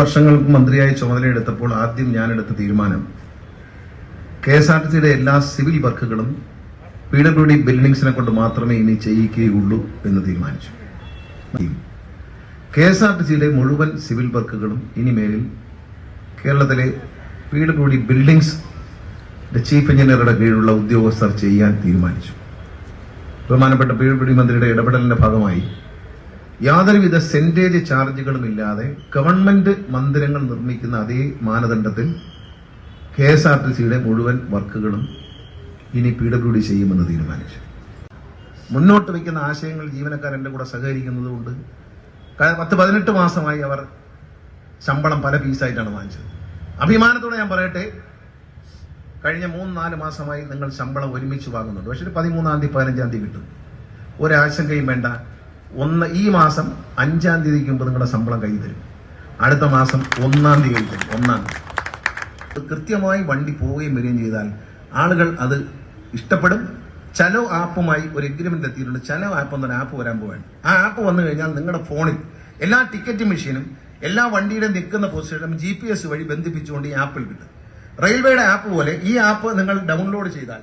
വർഷങ്ങൾക്ക് മന്ത്രിയായി ചുമതലയെടുത്തപ്പോൾ ആദ്യം ഞാനെടുത്ത തീരുമാനം KSRTCയുടെ എല്ലാ സിവിൽ വർക്കുകളും PWD ബിൽഡിംഗ്സിനെ കൊണ്ട് മാത്രമേ ഇനി ചെയ്യിക്കുകയുള്ളൂ എന്ന് തീരുമാനിച്ചു. KSRTCയുടെ മുഴുവൻ സിവിൽ വർക്കുകളും ഇനിമേലിൽ കേരളത്തിലെ PWD ബിൽഡിംഗ്സ് ചീഫ് എഞ്ചിനീയറുടെ കീഴിലുള്ള ഉദ്യോഗസ്ഥർ ചെയ്യാൻ തീരുമാനിച്ചു. ബഹുമാനപ്പെട്ട PWD മന്ത്രിയുടെ ഇടപെടലിന്റെ ഭാഗമായി യാതൊരുവിധ സെന്റേജ് ചാർജുകളും ഇല്ലാതെ ഗവൺമെന്റ് മന്ദിരങ്ങൾ നിർമ്മിക്കുന്ന അതേ മാനദണ്ഡത്തിൽ KSRTCയുടെ മുഴുവൻ വർക്കുകളും ഇനി PWD ചെയ്യുമെന്ന് തീരുമാനിച്ചു. മുന്നോട്ട് വയ്ക്കുന്ന ആശയങ്ങൾ ജീവനക്കാർ എന്റെ കൂടെ സഹകരിക്കുന്നതുകൊണ്ട് 10-18 മാസമായി അവർ ശമ്പളം പല പീസായിട്ടാണ് വാങ്ങിച്ചത്. അഭിമാനത്തോടെ ഞാൻ പറയട്ടെ, കഴിഞ്ഞ 3-4 മാസമായി നിങ്ങൾ ശമ്പളം ഒരുമിച്ച് വാങ്ങുന്നുണ്ട്. പക്ഷേ 13-ാം തീയതി 15-ാം തീയതി കിട്ടും. ഒരാശങ്കയും വേണ്ട. ഈ മാസം 5-ാം തീയതിക്ക് മുമ്പ് നിങ്ങളുടെ ശമ്പളം കൈ തരും. അടുത്ത മാസം 1-ാം തീയതി കൈ തരും. 1-ാം തീയതി കൃത്യമായി വണ്ടി പോവുകയും വരികയും ചെയ്താൽ ആളുകൾ അത് ഇഷ്ടപ്പെടും. ചലോ ആപ്പുമായി ഒരു എഗ്രിമെന്റ് എത്തിയിട്ടുണ്ട്. ചലോ ആപ്പ് എന്നൊരു ആപ്പ് വരാൻ പോവുകയാണ്. ആ ആപ്പ് വന്നു കഴിഞ്ഞാൽ നിങ്ങളുടെ ഫോണിൽ എല്ലാ ടിക്കറ്റ് മെഷീനും എല്ലാ വണ്ടിയുടെ നിൽക്കുന്ന പൊസിഷനും GPS വഴി ബന്ധിപ്പിച്ചുകൊണ്ട് ഈ ആപ്പിൽ കിട്ടും. റെയിൽവേയുടെ ആപ്പ് പോലെ ഈ ആപ്പ് നിങ്ങൾ ഡൗൺലോഡ് ചെയ്താൽ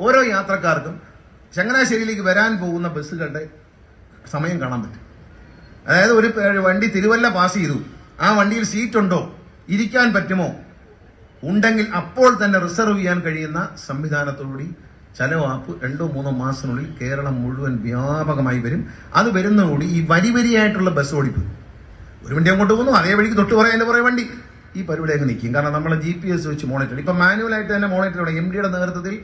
ഓരോ യാത്രക്കാർക്കും ചങ്ങനാശ്ശേരിയിലേക്ക് വരാൻ പോകുന്ന ബസ്സുകളുടെ സമയം കാണാൻ പറ്റും. അതായത് ഒരു വണ്ടി തിരുവല്ല പാസ് ചെയ്തു, ആ വണ്ടിയിൽ സീറ്റ് ഉണ്ടോ, ഇരിക്കാൻ പറ്റുമോ, ഉണ്ടെങ്കിൽ അപ്പോൾ തന്നെ റിസർവ് ചെയ്യാൻ കഴിയുന്ന സംവിധാനത്തോടുകൂടി ചലോ ആപ്പ് 2-3 മാസത്തിനുള്ളിൽ കേരളം മുഴുവൻ വ്യാപകമായി വരും. അത് വരുന്നതോടുകൂടി ഈ വരിയായിട്ടുള്ള ബസ് ഓടിപ്പ്, ഒരു വണ്ടി അങ്ങോട്ട് പോകുന്നു, അതേ വഴിക്ക് തൊട്ട് പറയാൻ കുറേ വണ്ടി ഈ പരിപാടി അങ്ങ് നിൽക്കും. കാരണം നമ്മൾ GPS വെച്ച് മോണിറ്റർ, ഇപ്പൊ മാനുവലായിട്ട് തന്നെ മോണിറ്റർ ചെയ്യണം. MDയുടെ നേതൃത്വത്തിൽ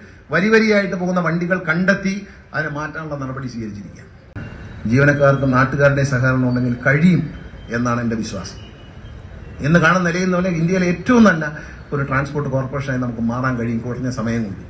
വരിയായിട്ട് പോകുന്ന വണ്ടികൾ കണ്ടെത്തി അതിനെ മാറ്റാനുള്ള നടപടി സ്വീകരിച്ചിരിക്കുക. ജീവനക്കാർക്കും നാട്ടുകാരുടെ സഹകരണം ഉണ്ടെങ്കിൽ കഴിയും എന്നാണ് എന്റെ വിശ്വാസം. ഇന്ന് കാണുന്ന നിലയിൽ ഇന്ത്യയിലെ ഏറ്റവും നല്ല ഒരു ട്രാൻസ്പോർട്ട് കോർപ്പറേഷനായി നമുക്ക് മാറാൻ കഴിയും കുറഞ്ഞ സമയം കൊണ്ട്.